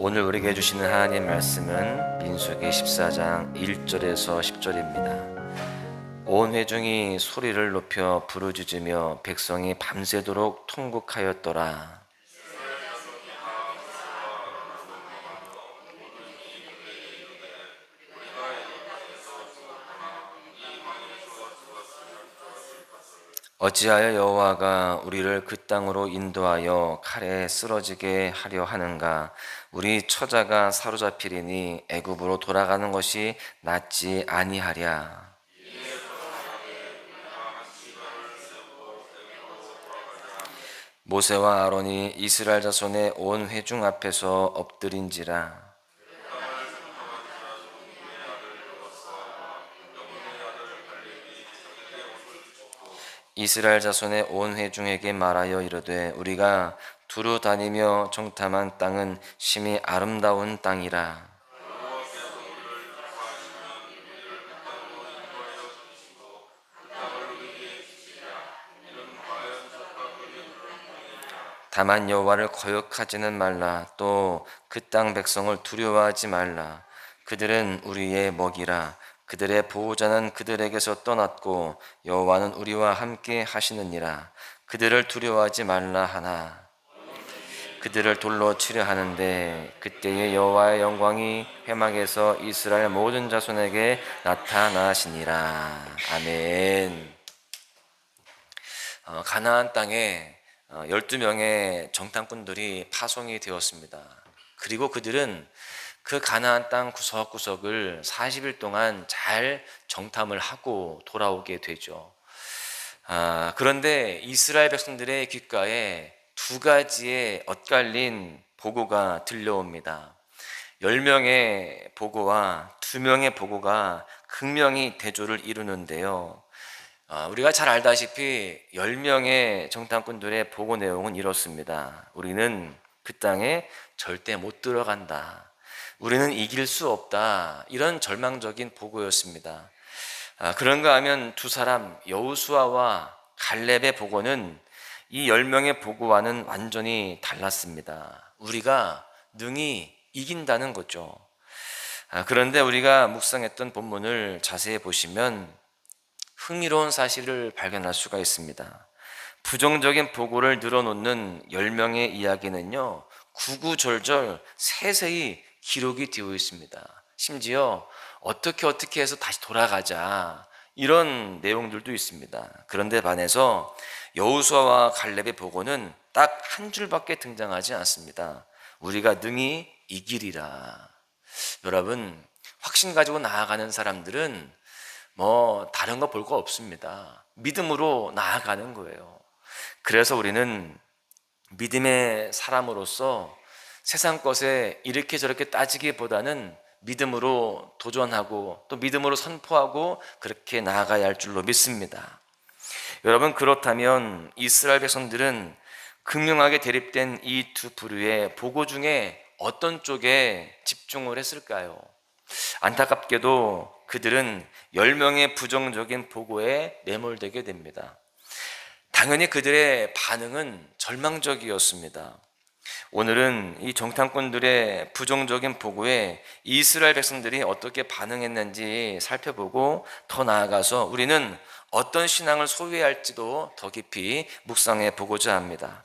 오늘 우리에게 주시는 하나님의 말씀은 민수기 14장 1절에서 10절입니다. 온 회중이 소리를 높여 부르짖으며 백성이 밤새도록 통곡하였더라. 어찌하여 여호와가 우리를 그 땅으로 인도하여 칼에 쓰러지게 하려 하는가? 우리 처자가 사로잡히리니 애굽으로 돌아가는 것이 낫지 아니하랴. 모세와 아론이 이스라엘 자손의 온 회중 앞에서 엎드린지라. 이스라엘 자손의 온 회중에게 말하여 이르되 우리가 두루 다니며 정탐한 땅은 심히 아름다운 땅이라. 다만 여호와를 거역하지는 말라. 또 그 땅 백성을 두려워하지 말라. 그들은 우리의 먹이라. 그들의 보호자는 그들에게서 떠났고 여호와는 우리와 함께 하시느니라. 그들을 두려워하지 말라 하나 그들을 돌로 치려 하는데 그때에 여호와의 영광이 회막에서 이스라엘 모든 자손에게 나타나시니라. 아멘. 가나안 땅에 12명의 정탐꾼들이 파송이 되었습니다. 그리고 그들은 그 가나안 땅 구석구석을 40일 동안 잘 정탐을 하고 돌아오게 되죠. 그런데 이스라엘 백성들의 귓가에 두 가지의 엇갈린 보고가 들려옵니다. 10명의 보고와 2명의 보고가 극명히 대조를 이루는데요. 우리가 잘 알다시피 10명의 정탐꾼들의 보고 내용은 이렇습니다. 우리는 그 땅에 절대 못 들어간다. 우리는 이길 수 없다. 이런 절망적인 보고였습니다. 그런가 하면 두 사람 여호수아와 갈렙의 보고는 이 10명의 보고와는 완전히 달랐습니다. 우리가 능히 이긴다는 거죠. 그런데 우리가 묵상했던 본문을 자세히 보시면 흥미로운 사실을 발견할 수가 있습니다. 부정적인 보고를 늘어놓는 10명의 이야기는요, 구구절절 세세히 기록이 되어 있습니다. 심지어 어떻게 해서 다시 돌아가자 이런 내용들도 있습니다. 그런데 반해서 여호수아와 갈렙의 보고는 딱 한 줄밖에 등장하지 않습니다. 우리가 능히 이기리라. 여러분, 확신 가지고 나아가는 사람들은 다른 거 볼 거 없습니다. 믿음으로 나아가는 거예요. 그래서 우리는 믿음의 사람으로서 세상 것에 이렇게 저렇게 따지기보다는 믿음으로 도전하고 또 믿음으로 선포하고 그렇게 나아가야 할 줄로 믿습니다. 여러분, 그렇다면 이스라엘 백성들은 극명하게 대립된 이 두 부류의 보고 중에 어떤 쪽에 집중을 했을까요? 안타깝게도 그들은 10명의 부정적인 보고에 매몰되게 됩니다. 당연히 그들의 반응은 절망적이었습니다. 오늘은 이 정탐꾼들의 부정적인 보고에 이스라엘 백성들이 어떻게 반응했는지 살펴보고 더 나아가서 우리는 어떤 신앙을 소유해야 할지도 더 깊이 묵상해 보고자 합니다.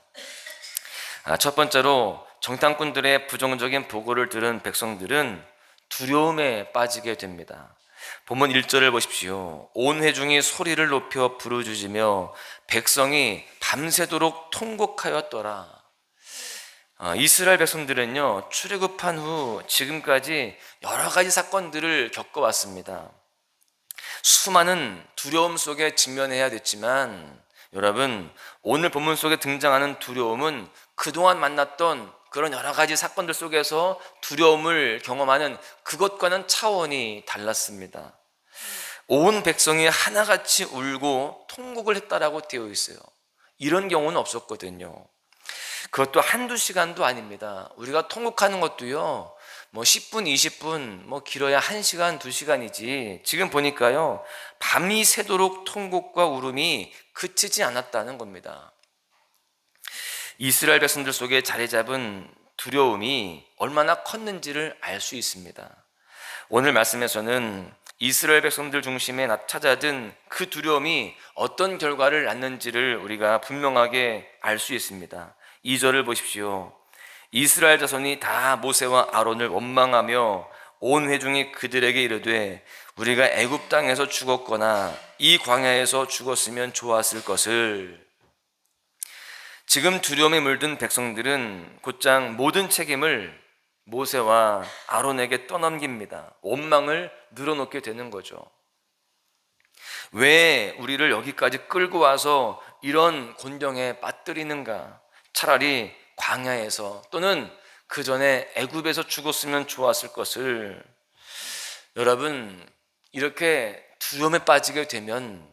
첫 번째로 정탐꾼들의 부정적인 보고를 들은 백성들은 두려움에 빠지게 됩니다. 본문 1절을 보십시오. 온 회중이 소리를 높여 부르짖으며 백성이 밤새도록 통곡하였더라. 이스라엘 백성들은요, 출애굽한 후 지금까지 여러 가지 사건들을 겪어왔습니다. 수많은 두려움 속에 직면해야 됐지만 여러분, 오늘 본문 속에 등장하는 두려움은 그동안 만났던 그런 여러 가지 사건들 속에서 두려움을 경험하는 그것과는 차원이 달랐습니다. 온 백성이 하나같이 울고 통곡을 했다라고 되어 있어요. 이런 경우는 없었거든요. 그것도 한두 시간도 아닙니다. 우리가 통곡하는 것도요, 10분, 20분, 길어야 1시간, 2시간이지. 지금 보니까요, 밤이 새도록 통곡과 울음이 그치지 않았다는 겁니다. 이스라엘 백성들 속에 자리 잡은 두려움이 얼마나 컸는지를 알 수 있습니다. 오늘 말씀에서는 이스라엘 백성들 중심에 찾아든 그 두려움이 어떤 결과를 낳는지를 우리가 분명하게 알 수 있습니다. 2절을 보십시오. 이스라엘 자손이 다 모세와 아론을 원망하며 온 회중이 그들에게 이르되 우리가 애굽 땅에서 죽었거나 이 광야에서 죽었으면 좋았을 것을. 지금 두려움에 물든 백성들은 곧장 모든 책임을 모세와 아론에게 떠넘깁니다. 원망을 늘어놓게 되는 거죠. 왜 우리를 여기까지 끌고 와서 이런 곤경에 빠뜨리는가? 차라리 광야에서 또는 그 전에 애굽에서 죽었으면 좋았을 것을. 여러분, 이렇게 두려움에 빠지게 되면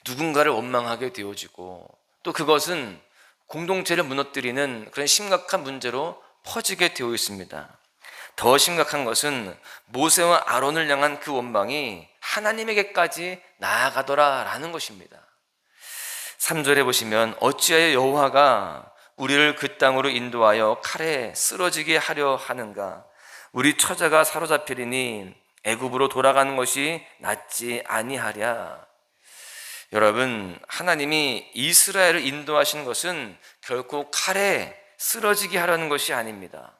누군가를 원망하게 되어지고 또 그것은 공동체를 무너뜨리는 그런 심각한 문제로 퍼지게 되어 있습니다. 더 심각한 것은 모세와 아론을 향한 그 원망이 하나님에게까지 나아가더라라는 것입니다. 3절에 보시면 어찌하여 여호와가 우리를 그 땅으로 인도하여 칼에 쓰러지게 하려 하는가? 우리 처자가 사로잡히리니 애굽으로 돌아가는 것이 낫지 아니하랴. 여러분, 하나님이 이스라엘을 인도하신 것은 결코 칼에 쓰러지게 하려는 것이 아닙니다.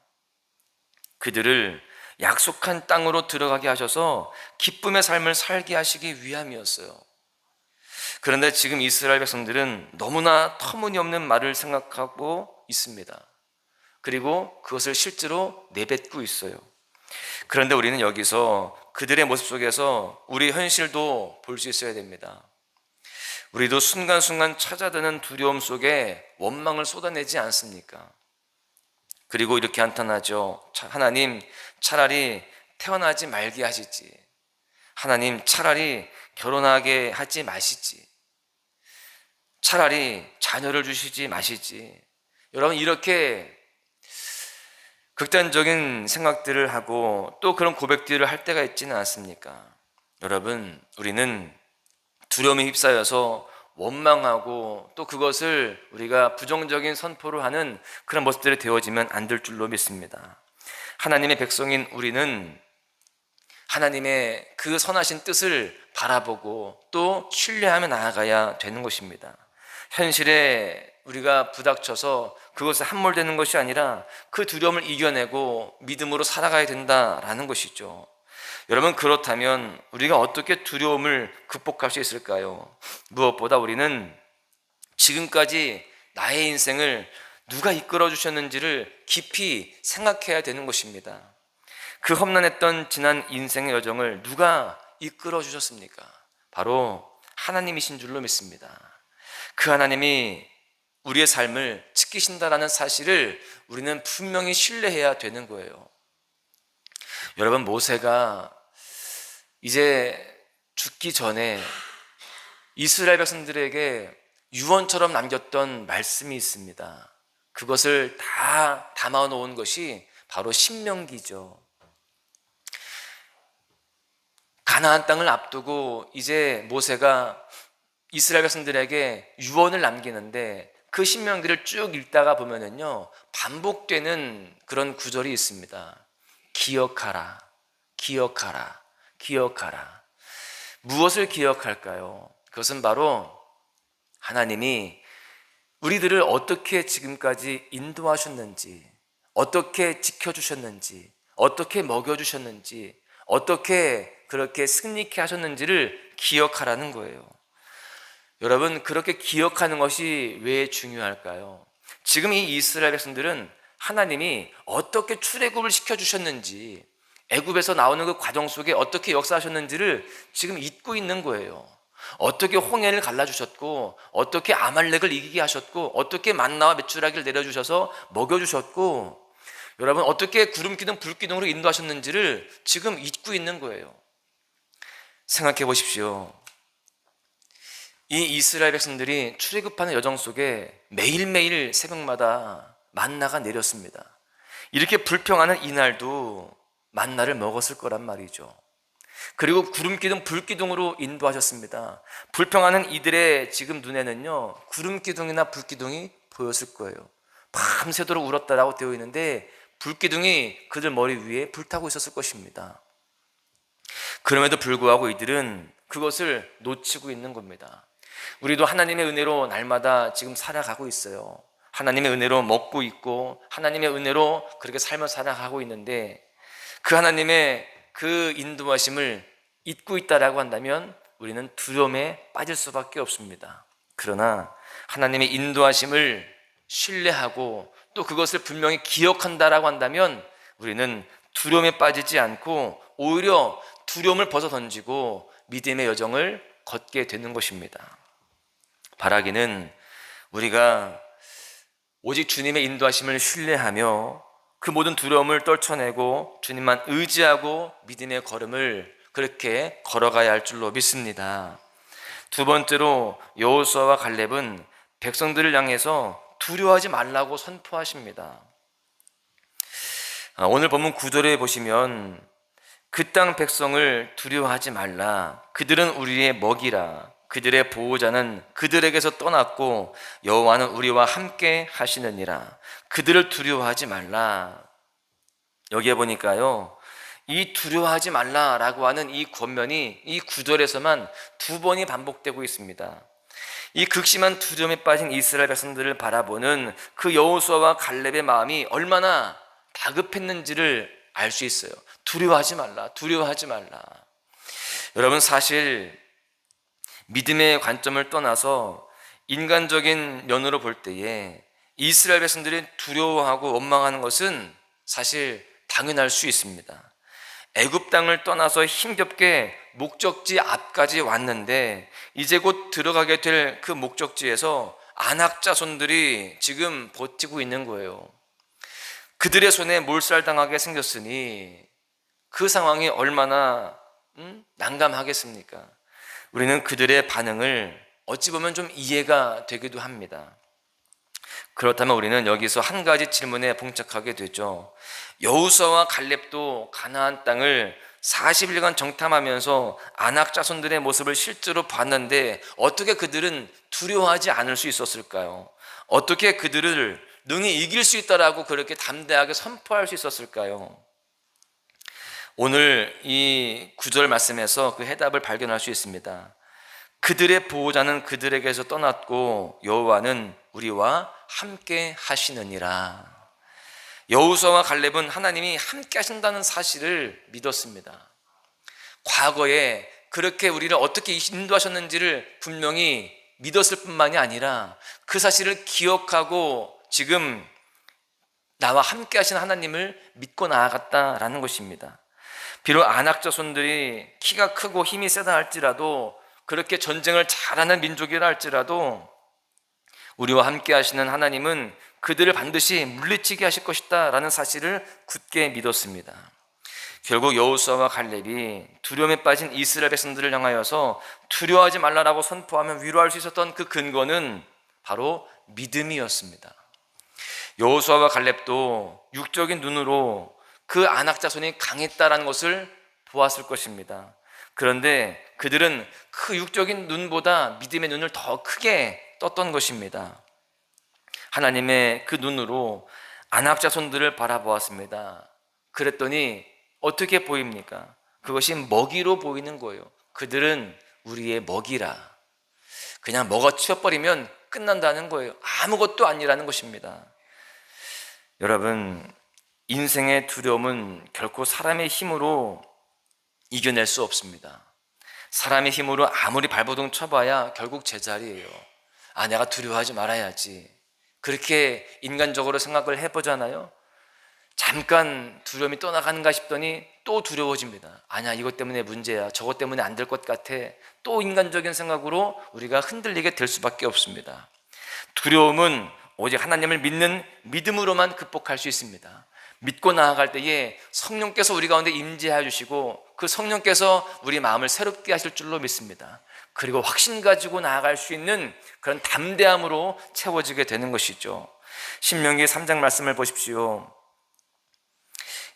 그들을 약속한 땅으로 들어가게 하셔서 기쁨의 삶을 살게 하시기 위함이었어요. 그런데 지금 이스라엘 백성들은 너무나 터무니없는 말을 생각하고 있습니다. 그리고 그것을 실제로 내뱉고 있어요. 그런데 우리는 여기서 그들의 모습 속에서 우리 현실도 볼 수 있어야 됩니다. 우리도 순간순간 찾아드는 두려움 속에 원망을 쏟아내지 않습니까? 그리고 이렇게 한탄하죠. 하나님, 차라리 태어나지 말게 하시지. 하나님, 차라리 결혼하게 하지 마시지. 차라리 자녀를 주시지 마시지. 여러분, 이렇게 극단적인 생각들을 하고 또 그런 고백들을 할 때가 있지는 않습니까? 여러분, 우리는 두려움에 휩싸여서 원망하고 또 그것을 우리가 부정적인 선포를 하는 그런 모습들이 되어지면 안 될 줄로 믿습니다. 하나님의 백성인 우리는 하나님의 그 선하신 뜻을 바라보고 또 신뢰하며 나아가야 되는 것입니다. 현실에 우리가 부닥쳐서 그것에 함몰되는 것이 아니라 그 두려움을 이겨내고 믿음으로 살아가야 된다라는 것이죠. 여러분, 그렇다면 우리가 어떻게 두려움을 극복할 수 있을까요? 무엇보다 우리는 지금까지 나의 인생을 누가 이끌어 주셨는지를 깊이 생각해야 되는 것입니다. 그 험난했던 지난 인생의 여정을 누가 이끌어 주셨습니까? 바로 하나님이신 줄로 믿습니다. 그 하나님이 우리의 삶을 지키신다라는 사실을 우리는 분명히 신뢰해야 되는 거예요. 여러분, 모세가 이제 죽기 전에 이스라엘 백성들에게 유언처럼 남겼던 말씀이 있습니다. 그것을 다 담아 놓은 것이 바로 신명기죠. 가나안 땅을 앞두고 이제 모세가 이스라엘 백성들에게 유언을 남기는데 그 신명기를 쭉 읽다가 보면은요, 반복되는 그런 구절이 있습니다. 기억하라, 기억하라, 기억하라. 무엇을 기억할까요? 그것은 바로 하나님이 우리들을 어떻게 지금까지 인도하셨는지, 어떻게 지켜주셨는지, 어떻게 먹여주셨는지, 어떻게 그렇게 승리케 하셨는지를 기억하라는 거예요. 여러분, 그렇게 기억하는 것이 왜 중요할까요? 지금 이 이스라엘 백성들은 하나님이 어떻게 출애굽을 시켜주셨는지, 애굽에서 나오는 그 과정 속에 어떻게 역사하셨는지를 지금 잊고 있는 거예요. 어떻게 홍해를 갈라주셨고, 어떻게 아말렉을 이기게 하셨고, 어떻게 만나와 메추라기를 내려주셔서 먹여주셨고, 여러분, 어떻게 구름기둥 불기둥으로 인도하셨는지를 지금 잊고 있는 거예요. 생각해 보십시오. 이 이스라엘 백성들이 출애굽하는 여정 속에 매일매일 새벽마다 만나가 내렸습니다. 이렇게 불평하는 이날도 만나를 먹었을 거란 말이죠. 그리고 구름기둥 불기둥으로 인도하셨습니다. 불평하는 이들의 지금 눈에는요, 구름기둥이나 불기둥이 보였을 거예요. 밤새도록 울었다라고 되어 있는데 불기둥이 그들 머리 위에 불타고 있었을 것입니다. 그럼에도 불구하고 이들은 그것을 놓치고 있는 겁니다. 우리도 하나님의 은혜로 날마다 지금 살아가고 있어요. 하나님의 은혜로 먹고 있고 하나님의 은혜로 그렇게 삶을 살아가고 있는데 그 하나님의 그 인도하심을 잊고 있다라고 한다면 우리는 두려움에 빠질 수밖에 없습니다. 그러나 하나님의 인도하심을 신뢰하고 또 그것을 분명히 기억한다라고 한다면 우리는 두려움에 빠지지 않고 오히려 두려움을 벗어던지고 믿음의 여정을 걷게 되는 것입니다. 바라기는 우리가 오직 주님의 인도하심을 신뢰하며 그 모든 두려움을 떨쳐내고 주님만 의지하고 믿음의 걸음을 그렇게 걸어가야 할 줄로 믿습니다. 두 번째로 여호수아와 갈렙은 백성들을 향해서 두려워하지 말라고 선포하십니다. 오늘 본문 9절에 보시면 그 땅 백성을 두려워하지 말라. 그들은 우리의 먹이라. 그들의 보호자는 그들에게서 떠났고 여호와는 우리와 함께 하시느니라. 그들을 두려워하지 말라. 여기에 보니까요, 이 두려워하지 말라라고 하는 이 권면이 이 9절에서만 두 번이 반복되고 있습니다. 이 극심한 두려움에 빠진 이스라엘 백성들을 바라보는 그 여호수아와 갈렙의 마음이 얼마나 다급했는지를 알 수 있어요. 두려워하지 말라, 두려워하지 말라. 여러분, 사실 믿음의 관점을 떠나서 인간적인 면으로 볼 때에 이스라엘 백성들이 두려워하고 원망하는 것은 사실 당연할 수 있습니다. 애굽 땅을 떠나서 힘겹게 목적지 앞까지 왔는데 이제 곧 들어가게 될 그 목적지에서 안악 자손들이 지금 버티고 있는 거예요. 그들의 손에 몰살당하게 생겼으니 그 상황이 얼마나 난감하겠습니까? 우리는 그들의 반응을 어찌 보면 좀 이해가 되기도 합니다. 그렇다면 우리는 여기서 한 가지 질문에 봉착하게 되죠. 여호수아와 갈렙도 가나안 땅을 40일간 정탐하면서 아낙 자손들의 모습을 실제로 봤는데 어떻게 그들은 두려워하지 않을 수 있었을까요? 어떻게 그들을 능히 이길 수 있다라고 그렇게 담대하게 선포할 수 있었을까요? 오늘 이 9절 말씀에서 그 해답을 발견할 수 있습니다. 그들의 보호자는 그들에게서 떠났고 여호와는 우리와 함께 하시느니라. 여호수아와 갈렙은 하나님이 함께 하신다는 사실을 믿었습니다. 과거에 그렇게 우리를 어떻게 인도하셨는지를 분명히 믿었을 뿐만이 아니라 그 사실을 기억하고 지금 나와 함께 하신 하나님을 믿고 나아갔다라는 것입니다. 비록 아낙 자손들이 키가 크고 힘이 세다 할지라도 그렇게 전쟁을 잘하는 민족이라 할지라도 우리와 함께 하시는 하나님은 그들을 반드시 물리치게 하실 것이다 라는 사실을 굳게 믿었습니다. 결국 여호수아와 갈렙이 두려움에 빠진 이스라엘 백성들을 향하여서 두려워하지 말라라고 선포하며 위로할 수 있었던 그 근거는 바로 믿음이었습니다. 여호수아와 갈렙도 육적인 눈으로 그 아낙 자손이 강했다라는 것을 보았을 것입니다. 그런데 그들은 그 육적인 눈보다 믿음의 눈을 더 크게 떴던 것입니다. 하나님의 그 눈으로 아낙 자손들을 바라보았습니다. 그랬더니 어떻게 보입니까? 그것이 먹이로 보이는 거예요. 그들은 우리의 먹이라. 그냥 먹어 치워버리면 끝난다는 거예요. 아무것도 아니라는 것입니다. 여러분, 인생의 두려움은 결코 사람의 힘으로 이겨낼 수 없습니다. 사람의 힘으로 아무리 발버둥 쳐봐야 결국 제자리예요. 내가 두려워하지 말아야지. 그렇게 인간적으로 생각을 해보잖아요. 잠깐 두려움이 떠나가는가 싶더니 또 두려워집니다. 아니야, 이것 때문에 문제야. 저것 때문에 안 될 것 같아. 또 인간적인 생각으로 우리가 흔들리게 될 수밖에 없습니다. 두려움은 오직 하나님을 믿는 믿음으로만 극복할 수 있습니다. 믿고 나아갈 때에 성령께서 우리 가운데 임재해 주시고 그 성령께서 우리 마음을 새롭게 하실 줄로 믿습니다. 그리고 확신 가지고 나아갈 수 있는 그런 담대함으로 채워지게 되는 것이죠. 신명기 3장 말씀을 보십시오.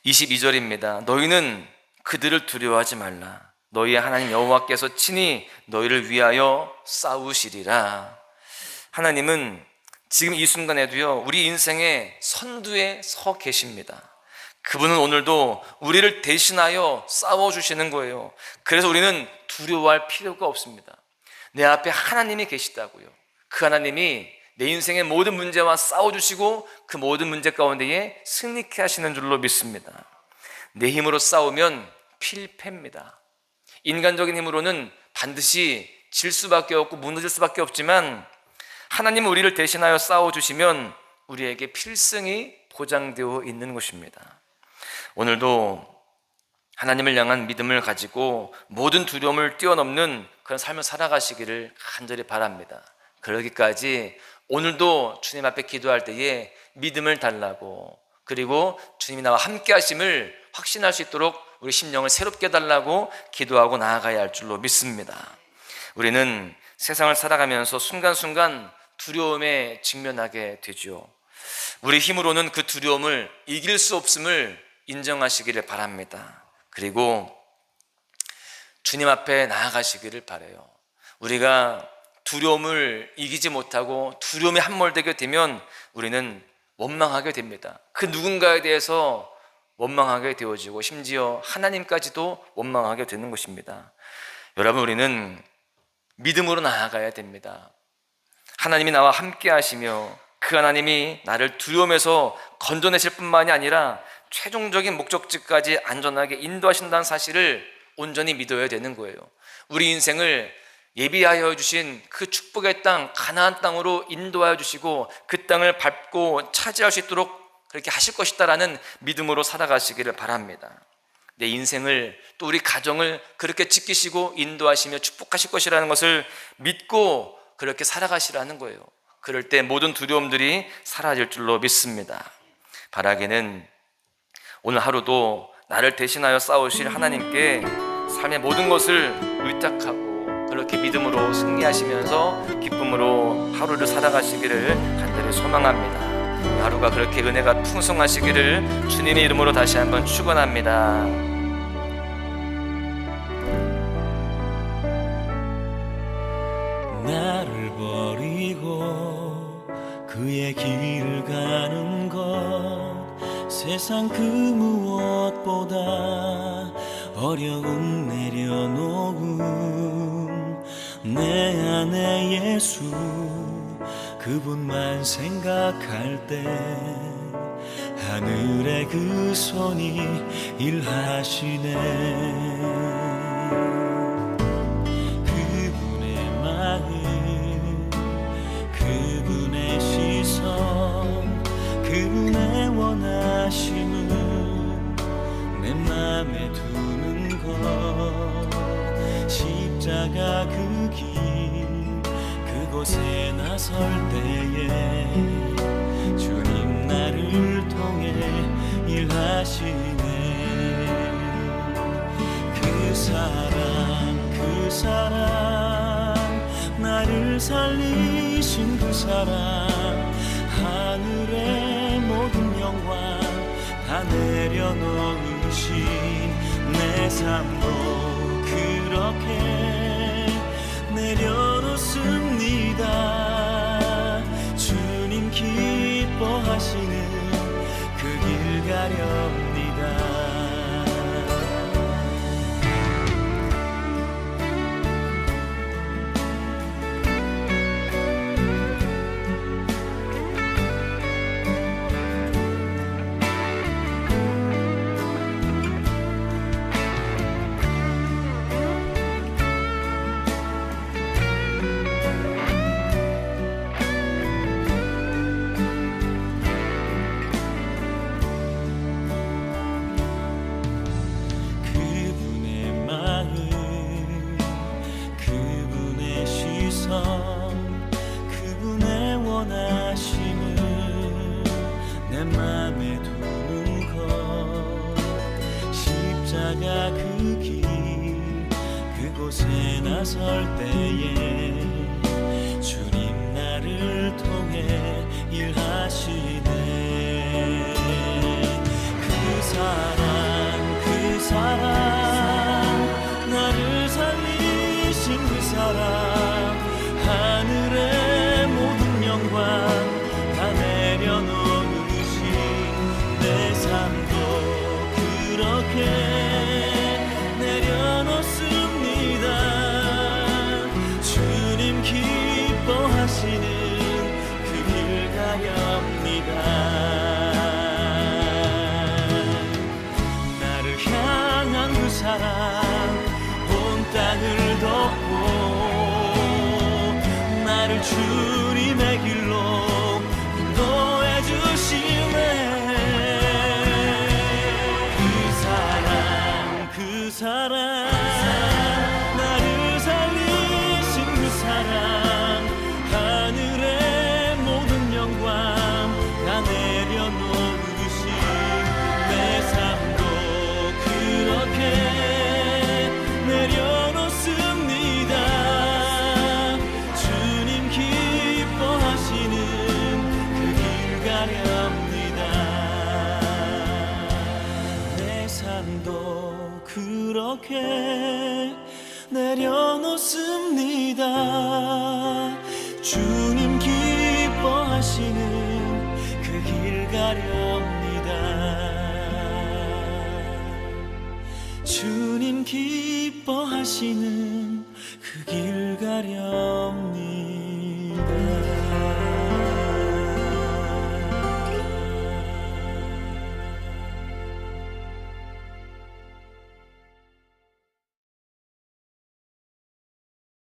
22절입니다. 너희는 그들을 두려워하지 말라. 너희의 하나님 여호와께서 친히 너희를 위하여 싸우시리라. 하나님은 지금 이 순간에도요, 우리 인생의 선두에 서 계십니다. 그분은 오늘도 우리를 대신하여 싸워주시는 거예요. 그래서 우리는 두려워할 필요가 없습니다. 내 앞에 하나님이 계시다고요. 그 하나님이 내 인생의 모든 문제와 싸워주시고 그 모든 문제 가운데에 승리케 하시는 줄로 믿습니다. 내 힘으로 싸우면 필패입니다. 인간적인 힘으로는 반드시 질 수밖에 없고 무너질 수밖에 없지만, 하나님은 우리를 대신하여 싸워주시면 우리에게 필승이 보장되어 있는 것입니다. 오늘도 하나님을 향한 믿음을 가지고 모든 두려움을 뛰어넘는 그런 삶을 살아가시기를 간절히 바랍니다. 그러기까지 오늘도 주님 앞에 기도할 때에 믿음을 달라고, 그리고 주님이 나와 함께 하심을 확신할 수 있도록 우리 심령을 새롭게 해달라고 기도하고 나아가야 할 줄로 믿습니다. 우리는 세상을 살아가면서 순간순간 두려움에 직면하게 되죠. 우리 힘으로는 그 두려움을 이길 수 없음을 인정하시기를 바랍니다. 그리고 주님 앞에 나아가시기를 바라요. 우리가 두려움을 이기지 못하고 두려움에 함몰되게 되면 우리는 원망하게 됩니다. 그 누군가에 대해서 원망하게 되어지고 심지어 하나님까지도 원망하게 되는 것입니다. 여러분, 우리는 믿음으로 나아가야 됩니다. 하나님이 나와 함께 하시며 그 하나님이 나를 두려움에서 건져내실 뿐만이 아니라 최종적인 목적지까지 안전하게 인도하신다는 사실을 온전히 믿어야 되는 거예요. 우리 인생을 예비하여 주신 그 축복의 땅, 가나안 땅으로 인도하여 주시고 그 땅을 밟고 차지할 수 있도록 그렇게 하실 것이다라는 믿음으로 살아가시기를 바랍니다. 내 인생을, 또 우리 가정을 그렇게 지키시고 인도하시며 축복하실 것이라는 것을 믿고 그렇게 살아가시라는 거예요. 그럴 때 모든 두려움들이 사라질 줄로 믿습니다. 바라기는 오늘 하루도 나를 대신하여 싸우실 하나님께 삶의 모든 것을 의탁하고 그렇게 믿음으로 승리하시면서 기쁨으로 하루를 살아가시기를 간절히 소망합니다. 하루가 그렇게 은혜가 풍성하시기를 주님의 이름으로 다시 한번 축원합니다. 나를 버리고 그의 길을 가는 것, 세상 그 무엇보다 어려움 내려놓음 내 안에 예수 그분만 생각할 때 하늘의 그 손이 일하시네. 그분의 마음, 그분의 시선, 그분의 원하심은 내 맘에 두는 것, 십자가 그 길 그곳에 나설 때에 주님 나를 통해 일하시네. 그 사랑 나를 살리신 그 사랑, 하늘의 모든 영광 다 내려놓으신 내 삶도 그렇게 내려놓습니다. 주님 기뻐하시는 그 길 가렵니다. 그분의 원하심을 내 맘에 두는 것, 십자가 그 길 그곳에 나설 때에 주님 나를 통해 일하시네. 그 사랑 나를 살리신 그 사랑, 하늘의 모든 영광 기뻐하시는 그 길 가렵니다. 나를 향한 그 사랑 온 땅을 덮고 나를 주님의 길로 인도해 주시네. 그 사랑 나를 살리신 그 사랑 하늘의 모든 영광 다 내려놓으신 내 삶도 그렇게 내려놓습니다. 주님 기뻐하시는 그 길 가렵니다. 내 삶도 그렇게 내려놓습니다. 주님 기뻐하시는 그 길 가렵니다. 주님 기뻐하시는 그 길 가렵니다.